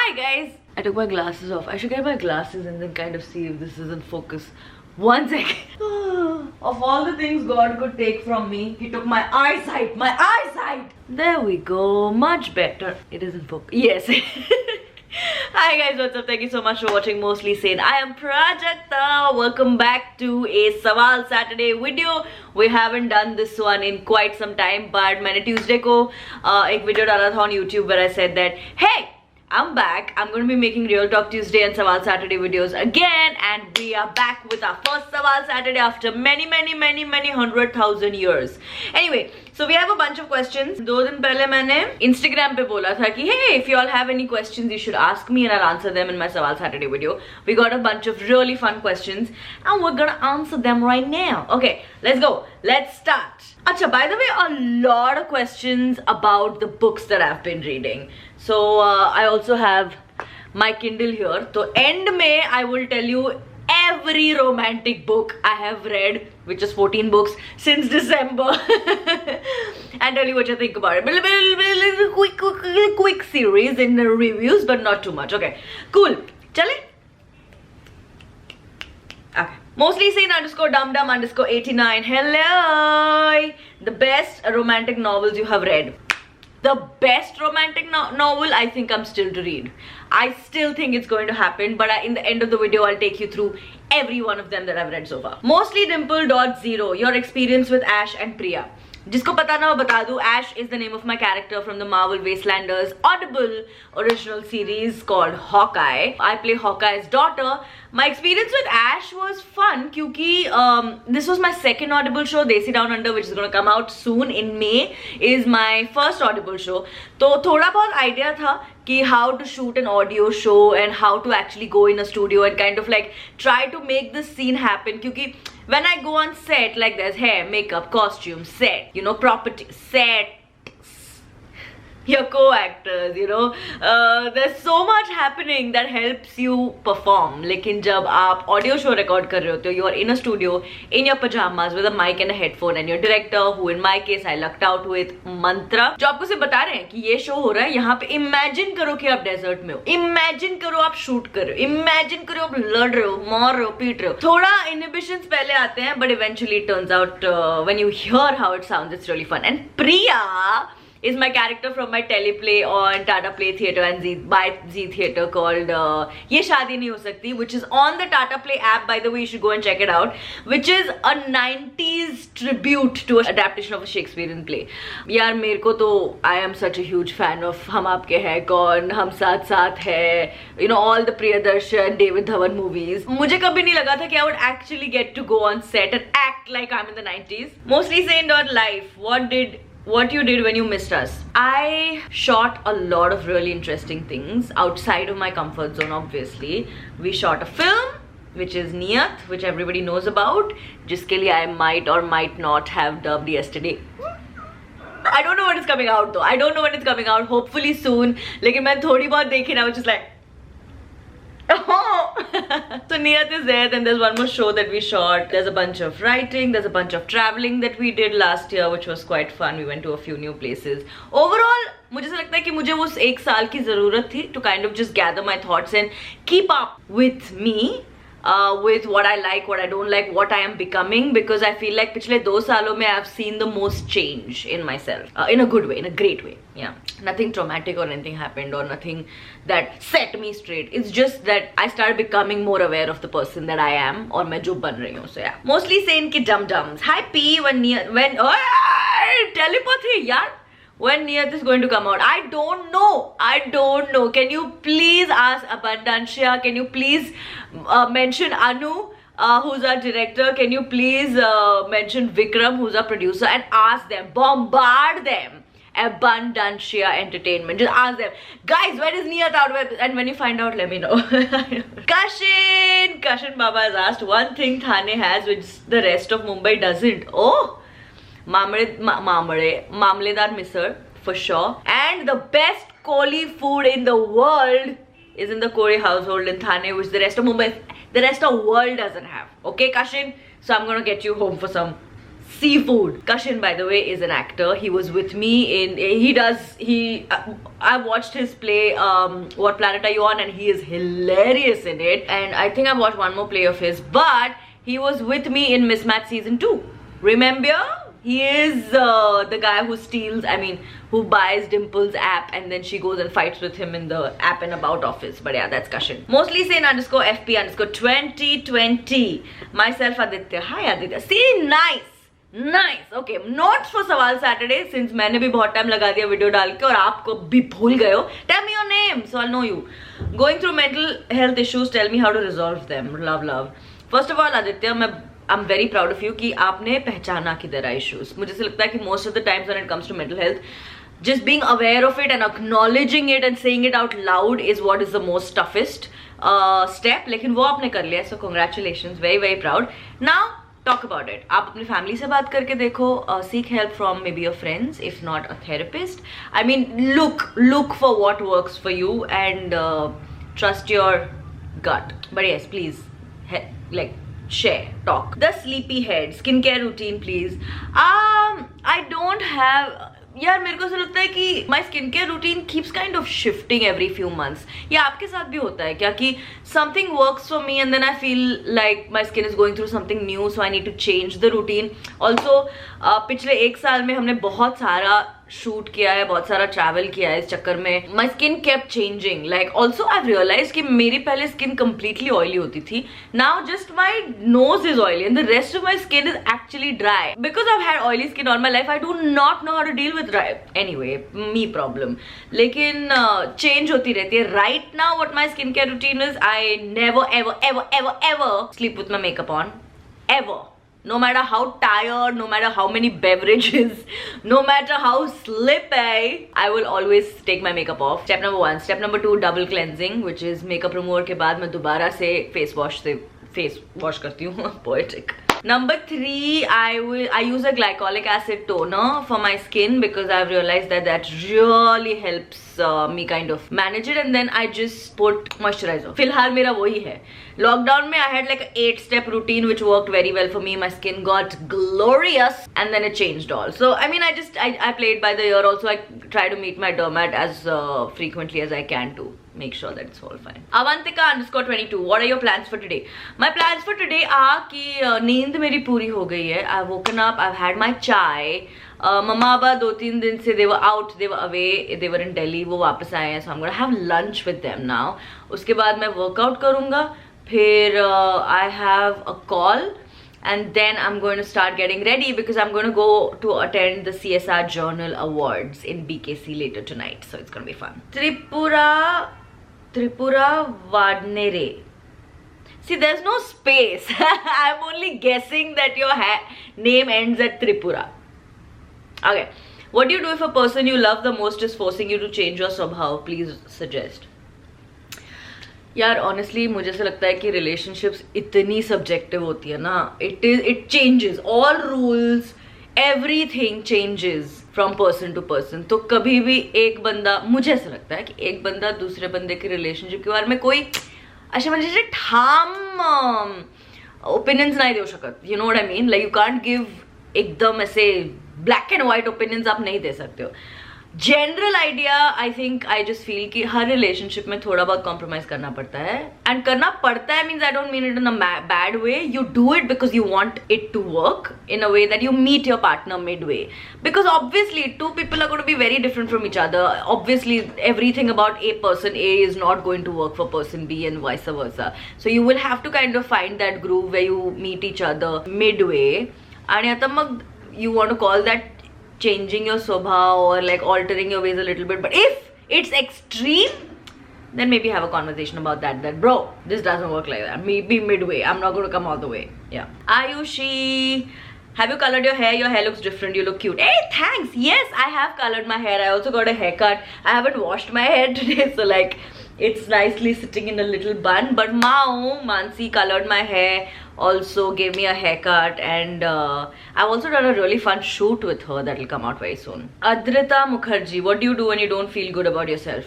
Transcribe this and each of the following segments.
Hi guys! I took my glasses off. I should get my glasses and then kind of see if this is in focus. 1 second. Of all the things God could take from me, He took my eyesight. My eyesight! There we go. Much better. It is in focus. Yes. Hi guys, what's up? Thank you so much for watching Mostly Sane. I am Prajakta. Welcome back to a Sawaal Saturday video. We haven't done this one in quite some time, but मैंने Tuesday को एक video डाला था on YouTube where I said that, hey, I'm back. I'm going to be making Real Talk Tuesday and Sawaal Saturday videos again, and we are back with our first Sawaal Saturday after many 100,000 years. Anyway, so we have a bunch of questions. 2 दिन पहले मैंने Instagram पे बोला था कि hey, if you all have any questions, you should ask me and I'll answer them in my Sawaal Saturday video. We got a bunch of really fun questions and we're gonna answer them right now. Okay, let's go. Let's start. Acha, by the way, a lot of questions about the books that I've been reading. So I also have my Kindle here. So end May, I will tell you every romantic book I have read, which is 14 books since December, and tell you what you think about it. But quick series in the reviews, but not too much. Okay, cool. Chale? Okay. MostlySane _dumdum _89. Hello! The best romantic novels you have read. The best romantic novel I think I'm still to read. I still think it's going to happen, but in the end of the video I'll take you through every one of them that I've read so far. MostlyDimple.0. Your experience with Ash and Priya. Jisko pata na ho bata do. Ash is the name of my character from the Marvel Wastelanders Audible original series called Hawkeye. I play Hawkeye's daughter. My experience with Ash was fun because this was my second Audible show. Desi Down Under, which is going to come out soon in May, is my first Audible show. So thoda bahut idea tha ki how to shoot an audio show and how to actually go in a studio and kind of like try to make this scene happen, because when I go on set, like there's hair, makeup, costume, set, you know, property, set, your co-actors, you know, there's so much happening that helps you perform. Lekin jab aap audio show record kar rahe hote ho, you are in a studio in your pajamas with a mic and a headphone, and your director, who in my case I lucked out with, Mantra, जो आपको से बता रहे हैं कि ये show हो रहा है यहाँ पे. Imagine करो कि आप डेजर्ट में हो, imagine करो आप शूट कर रहे हो, imagine करो आप लड़ रहे हो, मार रहे हो, पीट रहे हो. थोड़ा inhibitions पहले आते हैं, but eventually it turns out when you hear how it sounds, it's really fun. And Priya is my character from my teleplay on Tata Play Theatre and by Z Theatre called Ye Shaadi Nahi Ho Sakti, which is on the Tata Play app. By the way, you should go and check it out, which is a 90s tribute to an adaptation of a Shakespearean play. Yaar, mereko to, I am such a huge fan of Hum Aapke Hai Kaun, Hum Saath Saath Hai, you know, all the Priyadarshan, David Dhawan movies. Mujhe kabhi nahi laga tha ki I would actually get to go on set and act like I'm in the 90s. MostlySane.life. What you did when you missed us. I shot a lot of really interesting things outside of my comfort zone, obviously. We shot a film, which is Niyat, which everybody knows about, jiske liye I might or might not have dubbed yesterday. I don't know when it's coming out though. I don't know when it's coming out. Hopefully soon. Lekin main thodi bahut dekhi na, I was just like, oh. So Niyat is there. Then there's one more show that we shot. There's a bunch of writing, there's a bunch of traveling that we did last year, which was quite fun. We went to a few new places. Overall, मुझे ऐसा लगता है कि मुझे वो 1 साल की ज़रूरत थी to kind of just gather my thoughts and keep up with me, with what I like, what I don't like, what I am becoming, because I feel like पिछले 2 सालों में I've seen the most change in myself, in a good way, in a great way. Yeah, nothing traumatic or anything happened or nothing that set me straight. It's just that I started becoming more aware of the person that I am और मैं जो बन रही हूँ. So yeah, Mostly Sane की dum-dums. Hi P, when telepathy yaar. When Niyat is going to come out? I don't know. Can you please ask Abundancia? Can you please mention Anu, who's our director? Can you please mention Vikram, who's our producer, and ask them, bombard them. Abundancia Entertainment. Just ask them, guys, when is Niyat out? And when you find out, let me know. Kashin Baba has asked one thing Thane has which the rest of Mumbai doesn't. Oh, Mamledar Misal for sure. And the best Koli food in the world is in the Koli household in Thane, which the rest of world doesn't have. Okay, Kashin? So I'm gonna get you home for some seafood. Kashin, by the way, is an actor. He was with me in I watched his play What Planet Are You On, and he is hilarious in it. And I think I watched one more play of his, but he was with me in Mismatch season 2. Remember? He is the guy who steals, who buys Dimple's app and then she goes and fights with him in the app and about office. But yeah, that's Kashin. MostlySane_FP_2020. Myself, Aditya. Hi Aditya. See, nice. Okay, notes for Sawaal Saturday, since मैंने भी बहुत time लगा दिया video डाल के और आपको भी भूल गए हो. Tell me your name so I'll know you. Going through mental health issues, tell me how to resolve them. Love. First of all, Aditya, I'm very proud of you कि आपने पहचाना कि there are issues. मुझे से लगता है कि most of the times when it comes to mental health, just being aware of it and acknowledging it and saying it out loud is what is the most toughest step. लेकिन वो आपने कर लिया, so congratulations, very proud. Now talk about it. आप अपनी family से बात करके देखो, seek help from maybe your friends, if not a therapist. Look for what works for you and trust your gut. But yes, please, share, talk. The sleepy head skincare routine, please. I don't have, यार मेरे को ऐसा लगता है कि my skincare routine keeps kind of shifting every few months. ये आपके साथ भी होता है क्या कि something works for me and then I feel like my skin is going through something new, so I need to change the routine. Also पिछले 1 साल में हमने बहुत सारा शूट किया है, बहुत सारा ट्रैवल किया है, इस चक्कर में my skin kept changing. Like also I've realized कि मेरी पहले skin completely oily होती थी. Now just my nose is oily and the rest of my skin is actually dry. Because I've had oily skin all my life, I do not know how to deal with dry. Anyway, me problem. लेकिन change होती रहती है. Right now what my skincare routine is, I never ever sleep with my makeup on. Ever. No matter how tired, no matter how many beverages, no matter how sleepy, I will always take my makeup off. Step number 1. Step number 2, double cleansing, which is makeup remover के बाद मैं दोबारा से face wash करती हूँ. Poetic. Number 3, I use a glycolic acid toner for my skin because I've realized that really helps me kind of manage it, and then I just put moisturizer. फिलहाल मेरा वही है. Lockdown में I had like an 8-step routine which worked very well for me. My skin got glorious and then it changed all. So I play it by the ear. Also I try to meet my dermat as frequently as I can to make sure that it's all fine. Avantika_22. What are your plans for today? My plans for today are कि नींद मेरी पूरी हो गई है. I've woken up, I've had my chai. मम्मा पापा 2-3 दिन से they were out, they were away, they were in Delhi, वो वापस आए हैं, so I'm gonna have lunch with them now. उसके बाद मैं workout करूँगा, फिर I have a call and then I'm going to start getting ready because I'm going to go to attend the CSR Journal Awards in BKC later tonight, so it's going to be fun. Tripura Vadnere. See, there's no space. I'm only guessing that your name ends at Tripura. Okay, what do you do if a person you love the most is forcing you to change your स्वभाव? Please suggest. यार honestly मुझे ऐसा लगता है कि relationships इतनी subjective होती है ना. It changes. All rules, everything changes from person to person. तो कभी भी एक बंदा, मुझे ऐसा लगता है कि एक बंदा दूसरे बंदे के relationship के बारे में कोई अशा म्हणजे ठाम opinions नहीं दे सकत. You know what I mean? Like you can't give एकदम ऐसे black and white opinions आप नहीं दे सकते हो. General idea, I think I just feel कि हर relationship में थोड़ा बहुत compromise करना पड़ता है. And करना पड़ता है means I don't mean it in a bad way. You do it because you want it to work in a way that you meet your partner midway. Because obviously two people are going to be very different from each other. Obviously everything about a person A is not going to work for person B and vice versa. So you will have to kind of find that groove where you meet each other midway. And आता मग you want to call that changing your swabha or like altering your ways a little bit, but if it's extreme, then maybe have a conversation about that bro, this doesn't work like that. Maybe midway, I'm not going to come all the way. Yeah. Ayushi, have you colored your hair? Your hair looks different, you look cute. Hey, thanks. Yes, I have colored my hair. I also got a haircut. I haven't washed my hair today, so like it's nicely sitting in a little bun. But Mansi colored my hair, also gave me a haircut, and I've also done a really fun shoot with her that will come out very soon. Adrita Mukherjee, what do you do when you don't feel good about yourself?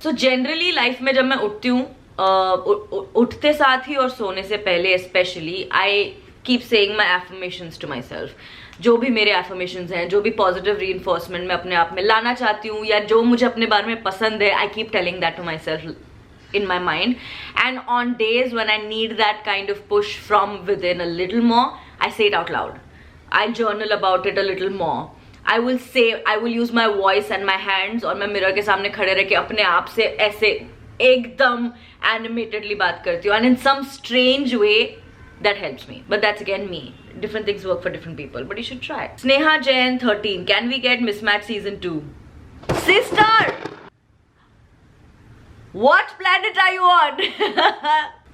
So generally life में जब मैं उठती हूँ, उठते साथ ही और सोने से पहले especially, I keep saying my affirmations to myself. जो भी मेरे affirmations हैं, जो भी positive reinforcement मैं अपने आप में लाना चाहती हूँ या जो मुझे अपने बारे में पसंद है, I keep telling that to myself in my mind. And on days when I need that kind of push from within a little more, I say it out loud. I journal about it a little more. I will use my voice and my hands और मैं mirror के सामने खड़े रह के अपने आप से ऐसे एकदम animatedly बात करती हूँ, and in some strange way that helps me. But that's again me. Different things work for different people, but you should try. Sneha Jain 13. Can we get Mismatch season 2? Sister! What planet are you on?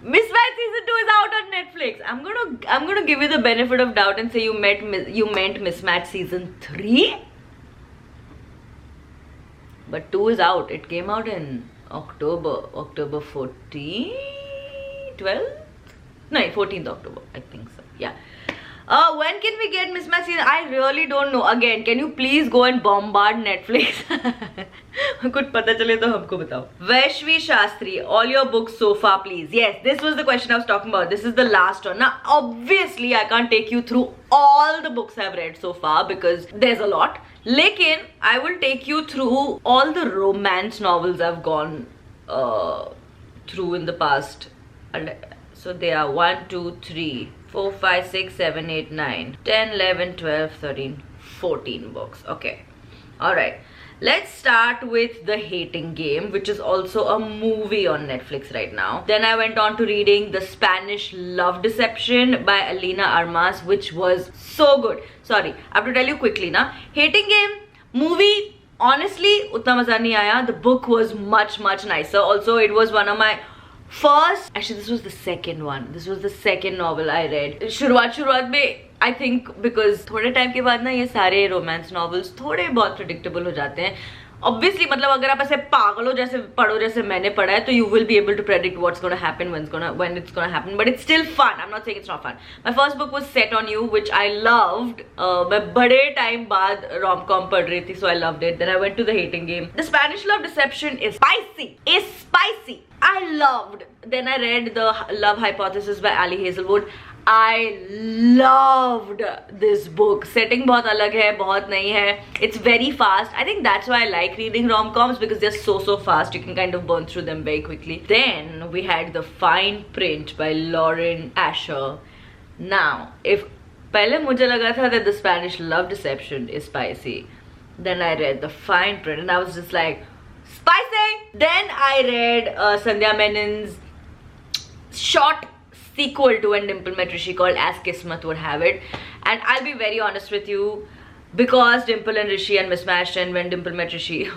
Mismatch season 2 is out on Netflix. I'm gonna give you the benefit of doubt and say you meant Mismatch season 3. But 2 is out. It came out in October 14, 12? No, 14th October, I think so. Yeah. When can we get Mismatch season? I really don't know. Again, can you please go and bombard Netflix? कुछ पता चले तो हमको बताओ. Vaishvi Shastri, all your books so far, please. Yes, this was the question I was talking about. This is the last one. Now, obviously, I can't take you through all the books I've read so far because there's a lot. Lekin, I will take you through all the romance novels I've gone through in the past. So they are 1, 2, 3, 4, 5, 6, 7, 8, 9, 10, 11, 12, 13, 14 books. Okay. Alright. Let's start with The Hating Game, which is also a movie on Netflix right now. Then I went on to reading The Spanish Love Deception by Alina Armas, which was so good. Sorry, I have to tell you quickly na. Hating Game, movie, honestly, utna maza nahi aaya. The book was much nicer. Also, it was one of my actually this was the second one. This was the second novel I read. शुरुआत में I think because थोड़े time के बाद ना ये सारे romance novels थोड़े बहुत प्रेडिक्टेबल हो जाते हैं. Obviously, मतलब अगर आप ऐसे पागलों जैसे पढ़ो जैसे मैंने पढ़ा है तो you will be able to predict what's gonna happen, when it's gonna happen. But it's still fun. I'm not saying it's not fun. My first book was Set on You, which I loved. मैं बड़े time बाद rom-com पढ़ रही थी, so I loved it. Then I went to The Hating Game. The Spanish Love Deception is spicy. I loved. Then I read The Love Hypothesis by Ali Hazelwood. I loved this book. Setting बहुत अलग है, बहुत नहीं है. It's very fast. I think that's why I like reading rom-coms because they're so fast. You can kind of burn through them very quickly. Then we had The Fine Print by Lauren Asher. Now, if पहले मुझे लगा था that The Spanish Love Deception is spicy, then I read The Fine Print and I was just like, spicy! Then I read Sandhya Menon's short sequel to When Dimple Met Rishi called As Kismat Would Have It, and I'll be very honest with you, because Dimple and Rishi and Mismatched and When Dimple Met Rishi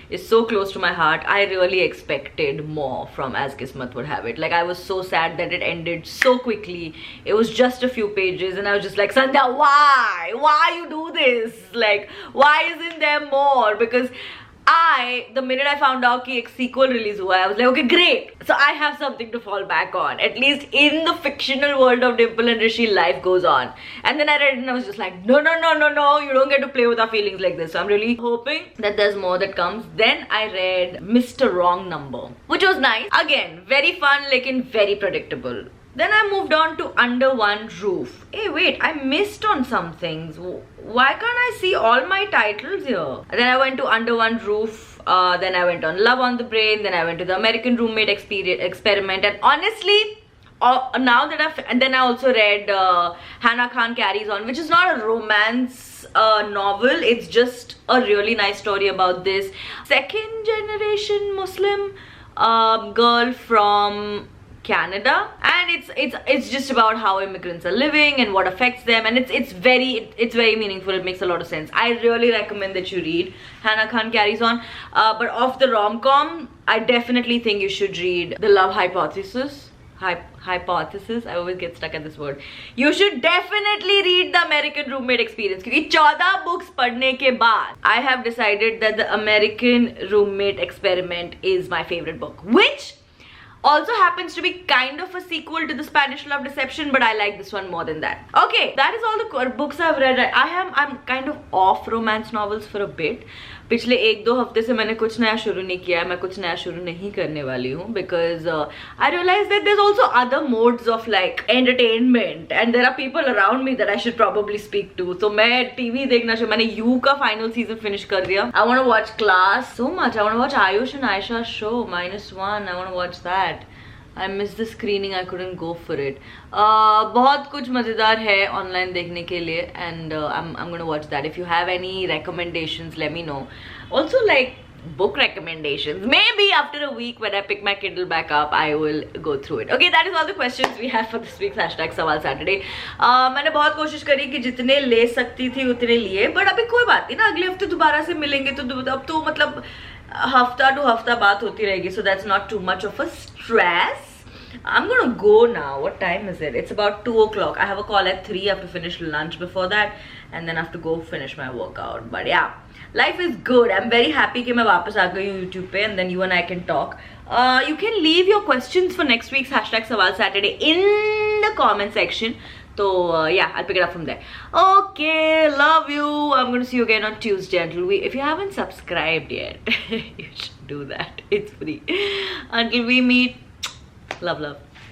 is so close to my heart, I really expected more from As Kismat Would Have It. Like, I was so sad that it ended so quickly. It was just a few pages and I was just like, Sandhya, why you do this? Like, why isn't there more? Because the minute I found out कि एक sequel release हुआ है, I was like, okay, great. So I have something to fall back on. At least in the fictional world of Dimple and Rishi, life goes on. And then I read it and I was just like, no, you don't get to play with our feelings like this. So I'm really hoping that there's more that comes. Then I read Mr. Wrong Number, which was nice. Again, very fun, lekin very predictable. Then I moved on to Under One Roof. Hey, wait, I missed on some things. Why can't I see all my titles here? Then I went to Under One Roof. Then I went on Love on the Brain. Then I went to The American Roommate Experiment. And honestly, now that and then I also read Hannah Khan Carries On, which is not a romance novel. It's just a really nice story about this second generation Muslim girl from Canada, and it's just about how immigrants are living and what affects them, and it's very meaningful. It makes a lot of sense. I really recommend that you read Hannah Khan Carries On. But of the rom-com, I definitely think you should read The Love Hypothesis. Hypothesis, I always get stuck at this word. You should definitely read The American Roommate Experience because 14 books पढ़ने के बाद I have decided that The American Roommate Experiment is my favorite book, which also happens to be kind of a sequel to The Spanish Love Deception, but I like this one more than that. Okay, that is all the books I've read. I'm kind of off romance novels for a bit, पिछले 1-2 हफ्ते से मैंने कुछ नया शुरू नहीं किया है, मैं कुछ नया शुरू नहीं करने वाली हूँ, because I realize that there is also other modes of like entertainment and there are people around me that I should probably speak to. तो मैं टीवी देखना शुरू, मैंने यू का फाइनल सीजन फिनिश कर दिया. I want to watch class so much. I want to watch Ayush and Ayesha show -1. I want to watch that. I missed the screening, I couldn't go for it. बहुत कुछ मज़ेदार है online देखने के लिए and I'm gonna watch that. If you have any recommendations, let me know. Also like book recommendations. Maybe after a week when I pick my Kindle back up, I will go through it. Okay, that is all the questions we have for this week's #Sawal Saturday. मैंने बहुत कोशिश करी कि जितने ले सकती थी उतने लिए, but अभी कोई बात नहीं ना, अगले हफ्ते दोबारा से मिलेंगे तो अब तो मतलब हफ्ता टू हफ्ता बात होती रहेगी. So that's not too much of a stress. I'm gonna go now. What time is it? It's about 2 o'clock. I have a call at 3. I have to finish lunch before that and then I have to go finish my workout. But yeah, life is good. I'm very happy कि मैं वापस आ गई हूँ YouTube पे and then you and I can talk. You can leave your questions for next week's #Sawal Saturday in the comment section. So yeah, I'll pick it up from there. Okay, love you. I'm gonna see you again on Tuesday. If you haven't subscribed yet, you should do that. It's free. Until we meet. Love.